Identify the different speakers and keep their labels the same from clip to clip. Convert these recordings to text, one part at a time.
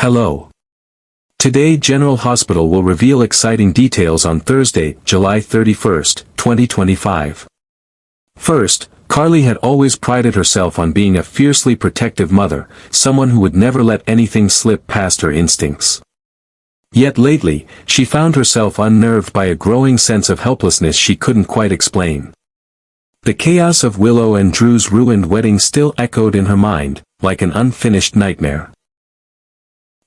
Speaker 1: Hello. Today General Hospital will reveal exciting details on Thursday, July 31st, 2025. First, Carly had always prided herself on being a fiercely protective mother, someone who would never let anything slip past her instincts. Yet lately, she found herself unnerved by a growing sense of helplessness she couldn't quite explain. The chaos of Willow and Drew's ruined wedding still echoed in her mind, like an unfinished nightmare.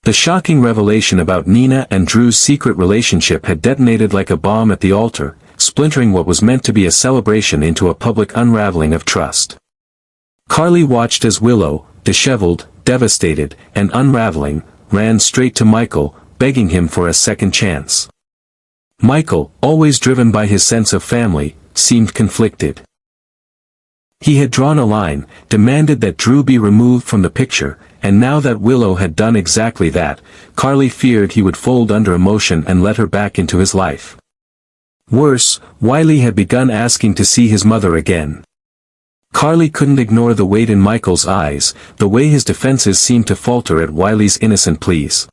Speaker 1: The shocking revelation about Nina and Drew's secret relationship had detonated like a bomb at the altar, splintering what was meant to be a celebration into a public unraveling of trust. Carly watched as Willow, disheveled, devastated, and unraveling, ran straight to Michael, begging him for a second chance. Michael, always driven by his sense of family, seemed conflicted. He had drawn a line, demanded that Drew be removed from the picture, and now that Willow had done exactly that, Carly feared he would fold under emotion and let her back into his life. Worse, Wiley had begun asking to see his mother again. Carly couldn't ignore the weight in Michael's eyes, the way his defenses seemed to falter at Wiley's innocent pleas.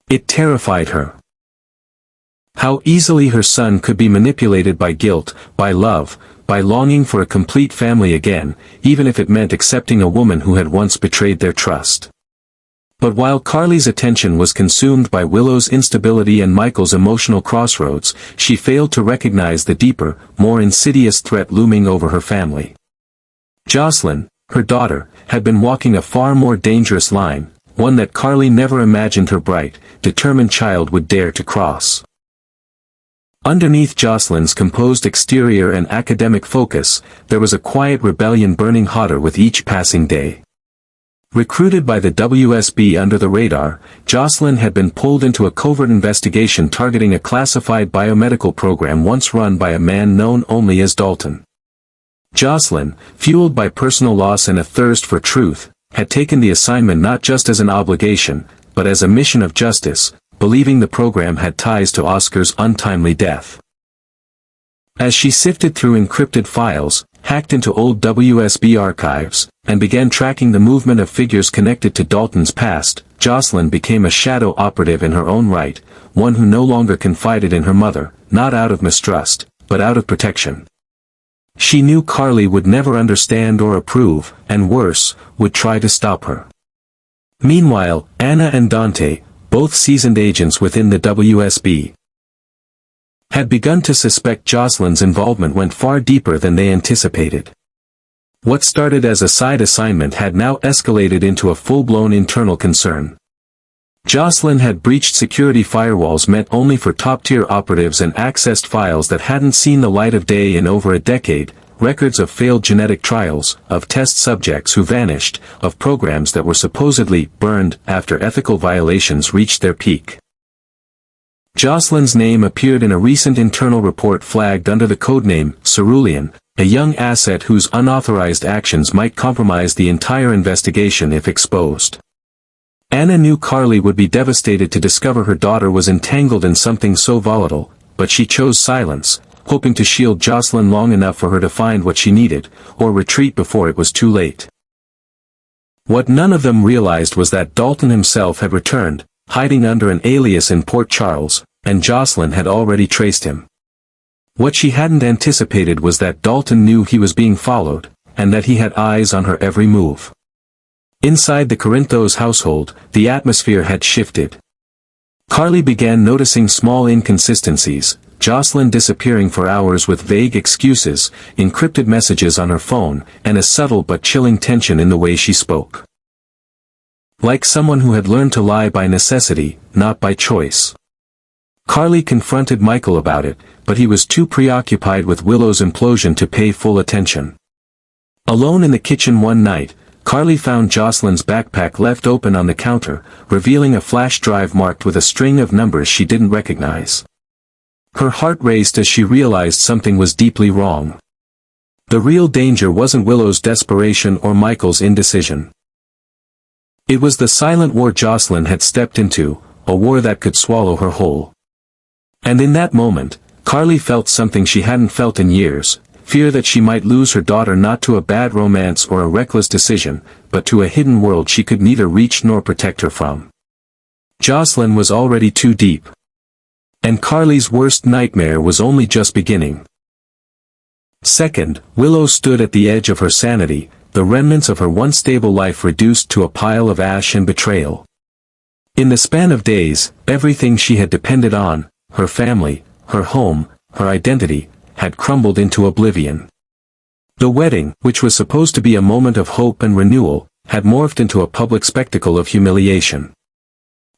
Speaker 1: It terrified her. How easily her son could be manipulated by guilt, by love, by longing for a complete family again, even if it meant accepting a woman who had once betrayed their trust. But while Carly's attention was consumed by Willow's instability and Michael's emotional crossroads, she failed to recognize the deeper, more insidious threat looming over her family. Jocelyn, her daughter, had been walking a far more dangerous line, one that Carly never imagined her bright, determined child would dare to cross. Underneath Jocelyn's composed exterior and academic focus, there was a quiet rebellion burning hotter with each passing day. Recruited by the WSB under the radar, Jocelyn had been pulled into a covert investigation targeting a classified biomedical program once run by a man known only as Dalton. Jocelyn, fueled by personal loss and a thirst for truth, had taken the assignment not just as an obligation, but as a mission of justice, believing the program had ties to Oscar's untimely death. As she sifted through encrypted files, hacked into old WSB archives, and began tracking the movement of figures connected to Dalton's past, Jocelyn became a shadow operative in her own right, one who no longer confided in her mother, not out of mistrust, but out of protection. She knew Carly would never understand or approve, and worse, would try to stop her. Meanwhile, Anna and Dante, both seasoned agents within the WSB, had begun to suspect Jocelyn's involvement went far deeper than they anticipated. What started as a side assignment had now escalated into a full-blown internal concern. Jocelyn had breached security firewalls meant only for top-tier operatives and accessed files that hadn't seen the light of day in over a decade, records of failed genetic trials, of test subjects who vanished, of programs that were supposedly burned after ethical violations reached their peak. Jocelyn's name appeared in a recent internal report flagged under the codename Cerulean, a young asset whose unauthorized actions might compromise the entire investigation if exposed. Anna knew Carly would be devastated to discover her daughter was entangled in something so volatile, but she chose silence, hoping to shield Jocelyn long enough for her to find what she needed, or retreat before it was too late. What none of them realized was that Dalton himself had returned, hiding under an alias in Port Charles, and Jocelyn had already traced him. What she hadn't anticipated was that Dalton knew he was being followed, and that he had eyes on her every move. Inside the Corinthos household, the atmosphere had shifted. Carly began noticing small inconsistencies, Jocelyn disappearing for hours with vague excuses, encrypted messages on her phone, and a subtle but chilling tension in the way she spoke. Like someone who had learned to lie by necessity, not by choice. Carly confronted Michael about it, but he was too preoccupied with Willow's implosion to pay full attention. Alone in the kitchen one night, Carly found Jocelyn's backpack left open on the counter, revealing a flash drive marked with a string of numbers she didn't recognize. Her heart raced as she realized something was deeply wrong. The real danger wasn't Willow's desperation or Michael's indecision. It was the silent war Jocelyn had stepped into, a war that could swallow her whole. And in that moment, Carly felt something she hadn't felt in years, fear that she might lose her daughter not to a bad romance or a reckless decision, but to a hidden world she could neither reach nor protect her from. Jocelyn was already too deep. And Carly's worst nightmare was only just beginning. Second, Willow stood at the edge of her sanity, the remnants of her once stable life reduced to a pile of ash and betrayal. In the span of days, everything she had depended on, her family, her home, her identity, had crumbled into oblivion. The wedding, which was supposed to be a moment of hope and renewal, had morphed into a public spectacle of humiliation.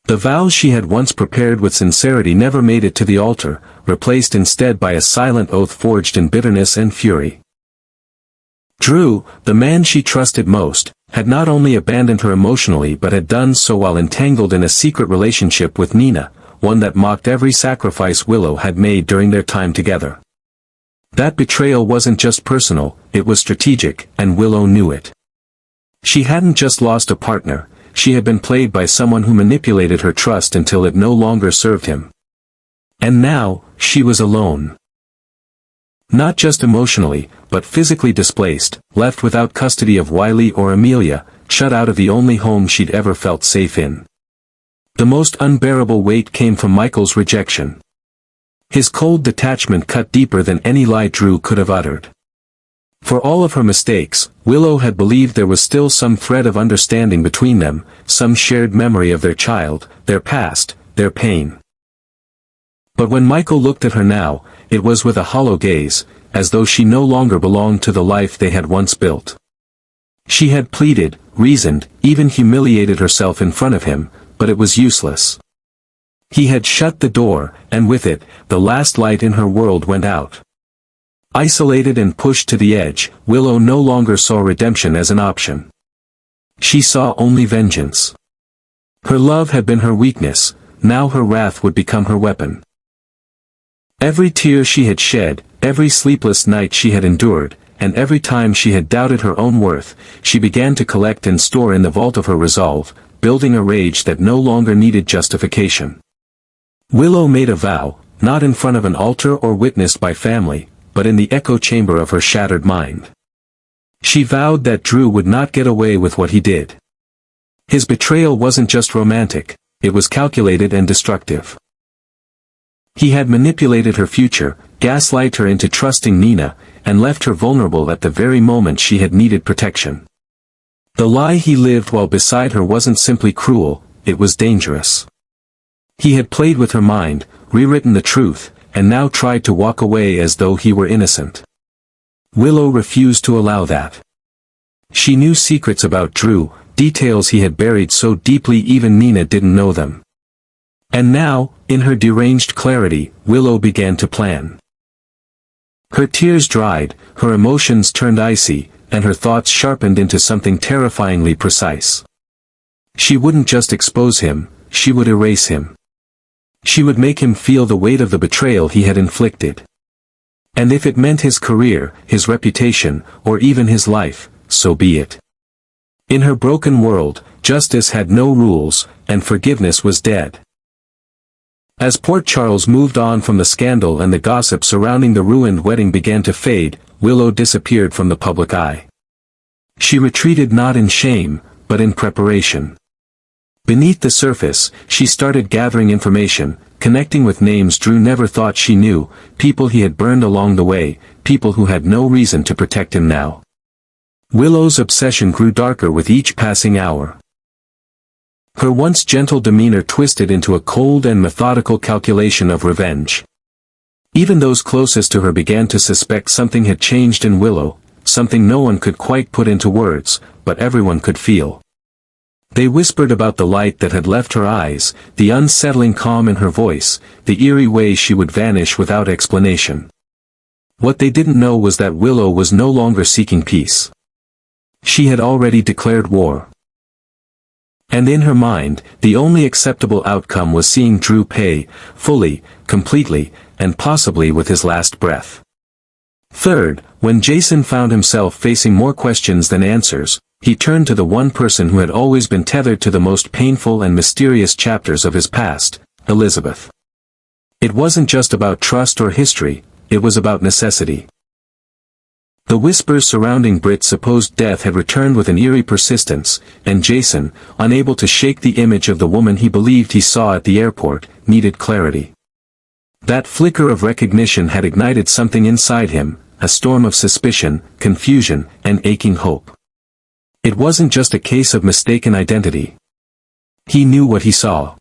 Speaker 1: The vows she had once prepared with sincerity never made it to the altar, replaced instead by a silent oath forged in bitterness and fury. Drew, the man she trusted most, had not only abandoned her emotionally but had done so while entangled in a secret relationship with Nina, one that mocked every sacrifice Willow had made during their time together. That betrayal wasn't just personal, it was strategic, and Willow knew it. She hadn't just lost a partner, she had been played by someone who manipulated her trust until it no longer served him. And now, she was alone. Not just emotionally, but physically displaced, left without custody of Wiley or Amelia, shut out of the only home she'd ever felt safe in. The most unbearable weight came from Michael's rejection. His cold detachment cut deeper than any lie Drew could have uttered. For all of her mistakes, Willow had believed there was still some thread of understanding between them, some shared memory of their child, their past, their pain. But when Michael looked at her now, it was with a hollow gaze, as though she no longer belonged to the life they had once built. She had pleaded, reasoned, even humiliated herself in front of him, but it was useless. He had shut the door, and with it, the last light in her world went out. Isolated and pushed to the edge, Willow no longer saw redemption as an option. She saw only vengeance. Her love had been her weakness, now her wrath would become her weapon. Every tear she had shed, every sleepless night she had endured, and every time she had doubted her own worth, she began to collect and store in the vault of her resolve, building a rage that no longer needed justification. Willow made a vow, not in front of an altar or witnessed by family, but in the echo chamber of her shattered mind. She vowed that Drew would not get away with what he did. His betrayal wasn't just romantic, it was calculated and destructive. He had manipulated her future, gaslight her into trusting Nina, and left her vulnerable at the very moment she had needed protection. The lie he lived while beside her wasn't simply cruel, it was dangerous. He had played with her mind, rewritten the truth, and now tried to walk away as though he were innocent. Willow refused to allow that. She knew secrets about Drew, details he had buried so deeply even Nina didn't know them. And now, in her deranged clarity, Willow began to plan. Her tears dried, her emotions turned icy, and her thoughts sharpened into something terrifyingly precise. She wouldn't just expose him, she would erase him. She would make him feel the weight of the betrayal he had inflicted. And if it meant his career, his reputation, or even his life, so be it. In her broken world, justice had no rules, and forgiveness was dead. As Port Charles moved on from the scandal and the gossip surrounding the ruined wedding began to fade, Willow disappeared from the public eye. She retreated not in shame, but in preparation. Beneath the surface, she started gathering information, connecting with names Drew never thought she knew, people he had burned along the way, people who had no reason to protect him now. Willow's obsession grew darker with each passing hour. Her once gentle demeanor twisted into a cold and methodical calculation of revenge. Even those closest to her began to suspect something had changed in Willow, something no one could quite put into words, but everyone could feel. They whispered about the light that had left her eyes, the unsettling calm in her voice, the eerie way she would vanish without explanation. What they didn't know was that Willow was no longer seeking peace. She had already declared war. And in her mind, the only acceptable outcome was seeing Drew pay, fully, completely, and possibly with his last breath. Third, when Jason found himself facing more questions than answers, he turned to the one person who had always been tethered to the most painful and mysterious chapters of his past, Elizabeth. It wasn't just about trust or history, it was about necessity. The whispers surrounding Britt's supposed death had returned with an eerie persistence, and Jason, unable to shake the image of the woman he believed he saw at the airport, needed clarity. That flicker of recognition had ignited something inside him, a storm of suspicion, confusion, and aching hope. It wasn't just a case of mistaken identity. He knew what he saw.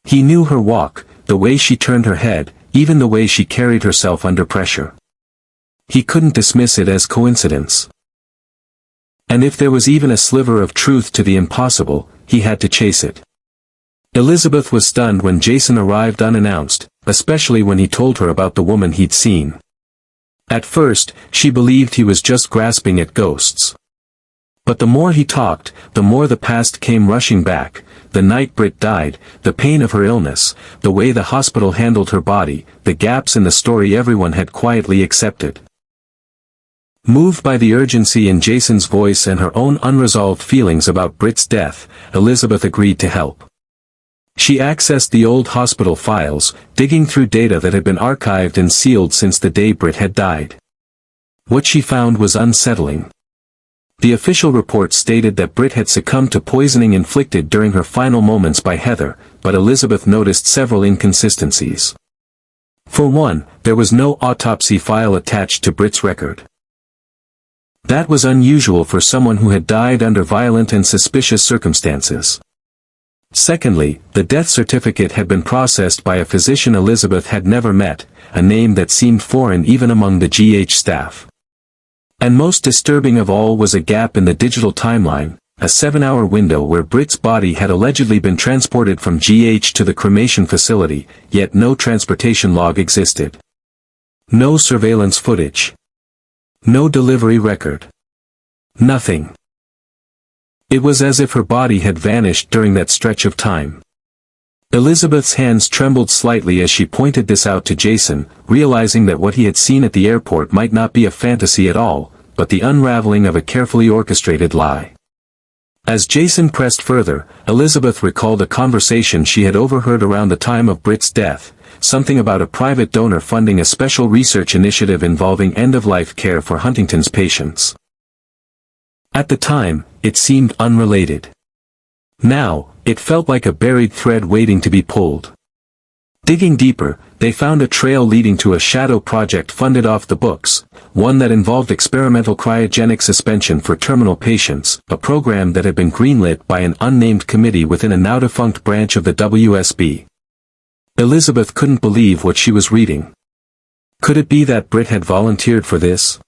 Speaker 1: He knew her walk, the way she turned her head, even the way she carried herself under pressure. He couldn't dismiss it as coincidence. And if there was even a sliver of truth to the impossible, he had to chase it. Elizabeth was stunned when Jason arrived unannounced, especially when he told her about the woman he'd seen. At first, she believed he was just grasping at ghosts. But the more he talked, the more the past came rushing back, the night Britt died, the pain of her illness, the way the hospital handled her body, the gaps in the story everyone had quietly accepted. Moved by the urgency in Jason's voice and her own unresolved feelings about Britt's death, Elizabeth agreed to help. She accessed the old hospital files, digging through data that had been archived and sealed since the day Britt had died. What she found was unsettling. The official report stated that Britt had succumbed to poisoning inflicted during her final moments by Heather, but Elizabeth noticed several inconsistencies. For one, there was no autopsy file attached to Britt's record. That was unusual for someone who had died under violent and suspicious circumstances. Secondly, the death certificate had been processed by a physician Elizabeth had never met, a name that seemed foreign even among the GH staff. And most disturbing of all was a gap in the digital timeline, a 7-hour window where Britt's body had allegedly been transported from GH to the cremation facility, yet no transportation log existed. No surveillance footage. No delivery record. Nothing. It was as if her body had vanished during that stretch of time. Elizabeth's hands trembled slightly as she pointed this out to Jason, realizing that what he had seen at the airport might not be a fantasy at all, but the unraveling of a carefully orchestrated lie. As Jason pressed further, Elizabeth recalled a conversation she had overheard around the time of Britt's death, something about a private donor funding a special research initiative involving end-of-life care for Huntington's patients. At the time, it seemed unrelated. Now, it felt like a buried thread waiting to be pulled. Digging deeper, they found a trail leading to a shadow project funded off the books, one that involved experimental cryogenic suspension for terminal patients, a program that had been greenlit by an unnamed committee within a now-defunct branch of the WSB. Elizabeth couldn't believe what she was reading. Could it be that Britt had volunteered for this?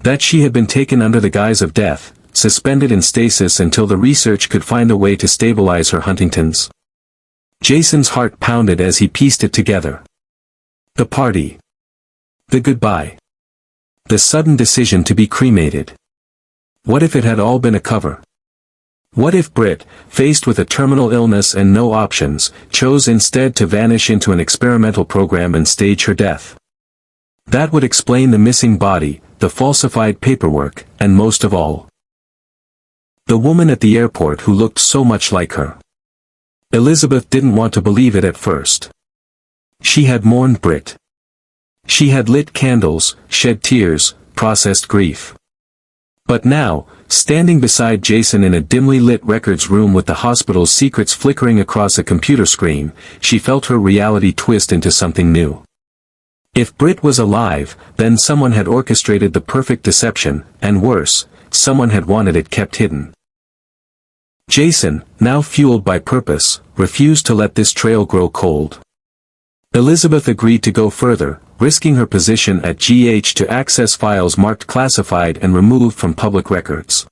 Speaker 1: That she had been taken under the guise of death, suspended in stasis until the research could find a way to stabilize her Huntington's? Jason's heart pounded as he pieced it together. The party. The goodbye. The sudden decision to be cremated. What if it had all been a cover? What if Britt, faced with a terminal illness and no options, chose instead to vanish into an experimental program and stage her death? That would explain the missing body, the falsified paperwork, and most of all, the woman at the airport who looked so much like her. Elizabeth didn't want to believe it at first. She had mourned Britt. She had lit candles, shed tears, processed grief. But now, standing beside Jason in a dimly lit records room with the hospital's secrets flickering across a computer screen, she felt her reality twist into something new. If Britt was alive, then someone had orchestrated the perfect deception, and worse, someone had wanted it kept hidden. Jason, now fueled by purpose, refused to let this trail grow cold. Elizabeth agreed to go further, risking her position at GH to access files marked classified and removed from public records.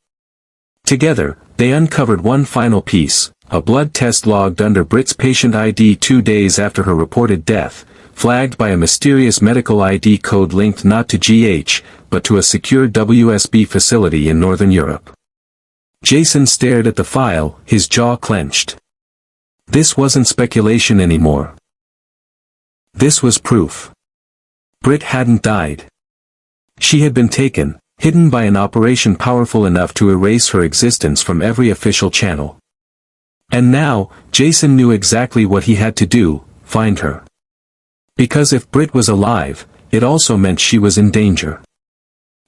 Speaker 1: Together, they uncovered one final piece, a blood test logged under Britt's patient ID 2 days after her reported death, flagged by a mysterious medical ID code linked not to GH, but to a secure WSB facility in Northern Europe. Jason stared at the file, his jaw clenched. This wasn't speculation anymore. This was proof. Britt hadn't died. She had been taken, hidden by an operation powerful enough to erase her existence from every official channel. And now, Jason knew exactly what he had to do, find her. Because if Britt was alive, it also meant she was in danger.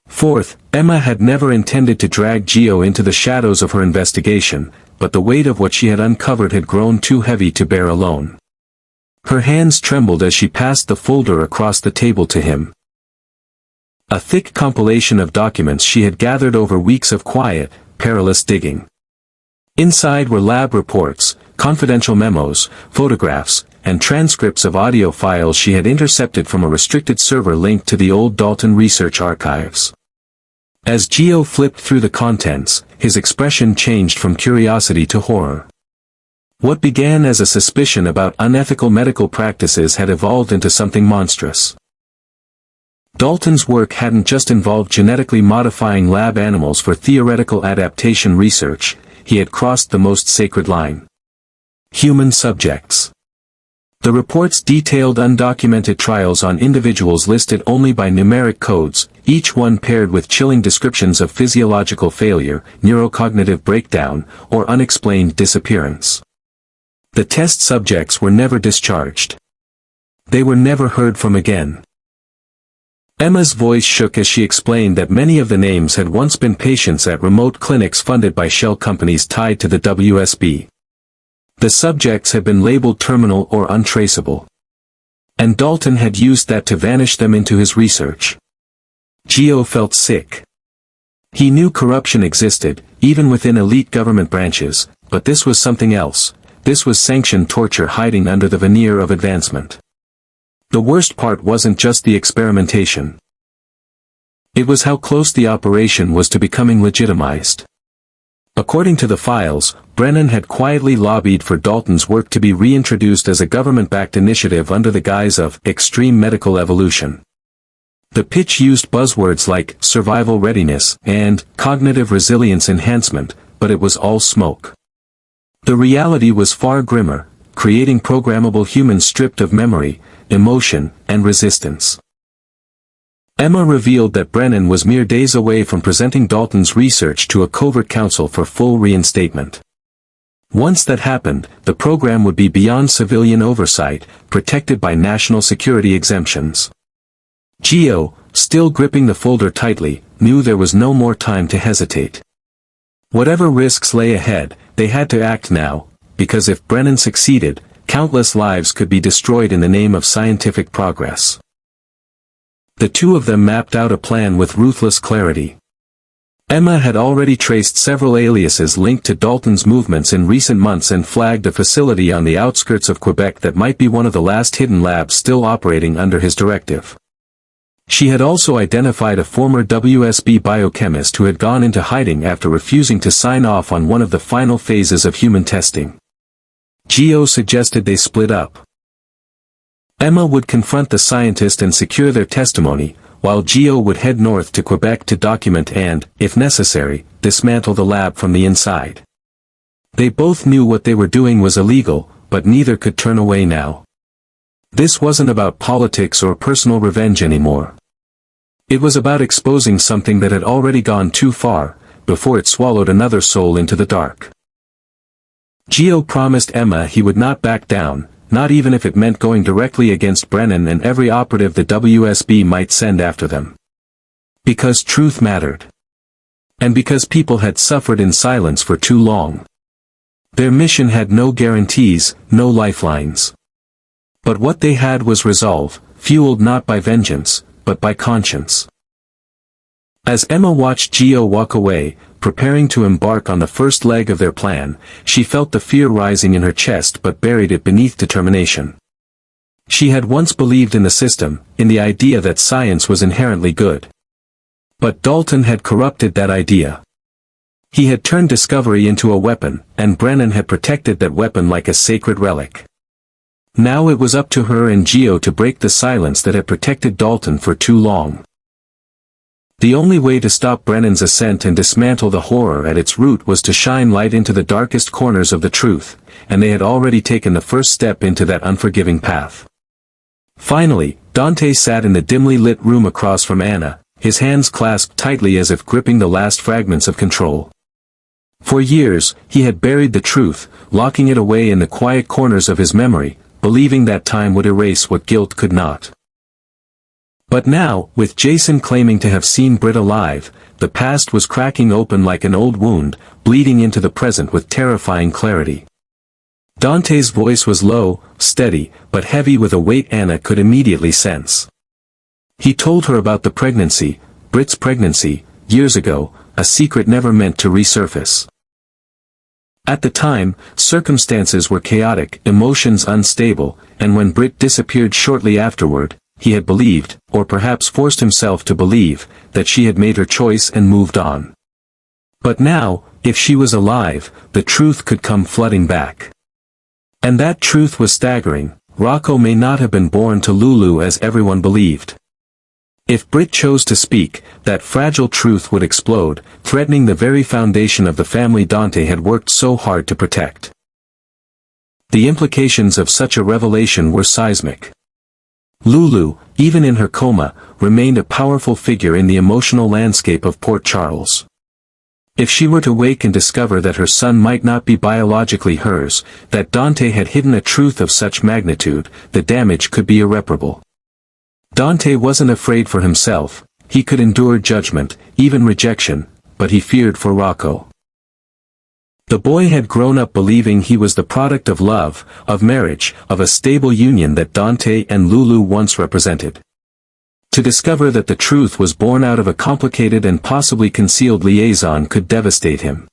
Speaker 1: Fourth, Emma had never intended to drag Gio into the shadows of her investigation, but the weight of what she had uncovered had grown too heavy to bear alone. Her hands trembled as she passed the folder across the table to him. A thick compilation of documents she had gathered over weeks of quiet, perilous digging. Inside were lab reports, confidential memos, photographs, and transcripts of audio files she had intercepted from a restricted server linked to the old Dalton research archives. As Gio flipped through the contents, his expression changed from curiosity to horror. What began as a suspicion about unethical medical practices had evolved into something monstrous. Dalton's work hadn't just involved genetically modifying lab animals for theoretical adaptation research, he had crossed the most sacred line. Human subjects. The reports detailed undocumented trials on individuals listed only by numeric codes, each one paired with chilling descriptions of physiological failure, neurocognitive breakdown, or unexplained disappearance. The test subjects were never discharged. They were never heard from again. Emma's voice shook as she explained that many of the names had once been patients at remote clinics funded by shell companies tied to the WSB. The subjects had been labeled terminal or untraceable. And Dalton had used that to vanish them into his research. Gio felt sick. He knew corruption existed, even within elite government branches, but this was something else. This was sanctioned torture hiding under the veneer of advancement. The worst part wasn't just the experimentation. It was how close the operation was to becoming legitimized. According to the files, Brennan had quietly lobbied for Dalton's work to be reintroduced as a government-backed initiative under the guise of extreme medical evolution. The pitch used buzzwords like survival readiness and cognitive resilience enhancement, but it was all smoke. The reality was far grimmer, creating programmable humans stripped of memory, emotion, and resistance. Emma revealed that Brennan was mere days away from presenting Dalton's research to a covert council for full reinstatement. Once that happened, the program would be beyond civilian oversight, protected by national security exemptions. Gio, still gripping the folder tightly, knew there was no more time to hesitate. Whatever risks lay ahead, they had to act now, because if Brennan succeeded, countless lives could be destroyed in the name of scientific progress. The two of them mapped out a plan with ruthless clarity. Emma had already traced several aliases linked to Dalton's movements in recent months and flagged a facility on the outskirts of Quebec that might be one of the last hidden labs still operating under his directive. She had also identified a former WSB biochemist who had gone into hiding after refusing to sign off on one of the final phases of human testing. Gio suggested they split up. Emma would confront the scientist and secure their testimony, while Gio would head north to Quebec to document and, if necessary, dismantle the lab from the inside. They both knew what they were doing was illegal, but neither could turn away now. This wasn't about politics or personal revenge anymore. It was about exposing something that had already gone too far, before it swallowed another soul into the dark. Gio promised Emma he would not back down, not even if it meant going directly against Brennan and every operative the WSB might send after them. Because truth mattered. And because people had suffered in silence for too long. Their mission had no guarantees, no lifelines. But what they had was resolve, fueled not by vengeance, but by conscience. As Emma watched Gio walk away, preparing to embark on the first leg of their plan, she felt the fear rising in her chest but buried it beneath determination. She had once believed in the system, in the idea that science was inherently good. But Dalton had corrupted that idea. He had turned discovery into a weapon, and Brennan had protected that weapon like a sacred relic. Now it was up to her and Gio to break the silence that had protected Dalton for too long. The only way to stop Brennan's ascent and dismantle the horror at its root was to shine light into the darkest corners of the truth, and they had already taken the first step into that unforgiving path. Finally, Dante sat in the dimly lit room across from Anna, his hands clasped tightly as if gripping the last fragments of control. For years, he had buried the truth, locking it away in the quiet corners of his memory, believing that time would erase what guilt could not. But now, with Jason claiming to have seen Britt alive, the past was cracking open like an old wound, bleeding into the present with terrifying clarity. Dante's voice was low, steady, but heavy with a weight Anna could immediately sense. He told her about the pregnancy, Britt's pregnancy, years ago, a secret never meant to resurface. At the time, circumstances were chaotic, emotions unstable, and when Britt disappeared shortly afterward, he had believed, or perhaps forced himself to believe, that she had made her choice and moved on. But now, if she was alive, the truth could come flooding back. And that truth was staggering. Rocco may not have been born to Lulu as everyone believed. If Britt chose to speak, that fragile truth would explode, threatening the very foundation of the family Dante had worked so hard to protect. The implications of such a revelation were seismic. Lulu, even in her coma, remained a powerful figure in the emotional landscape of Port Charles. If she were to wake and discover that her son might not be biologically hers, that Dante had hidden a truth of such magnitude, the damage could be irreparable. Dante wasn't afraid for himself, he could endure judgment, even rejection, but he feared for Rocco. The boy had grown up believing he was the product of love, of marriage, of a stable union that Dante and Lulu once represented. To discover that the truth was born out of a complicated and possibly concealed liaison could devastate him.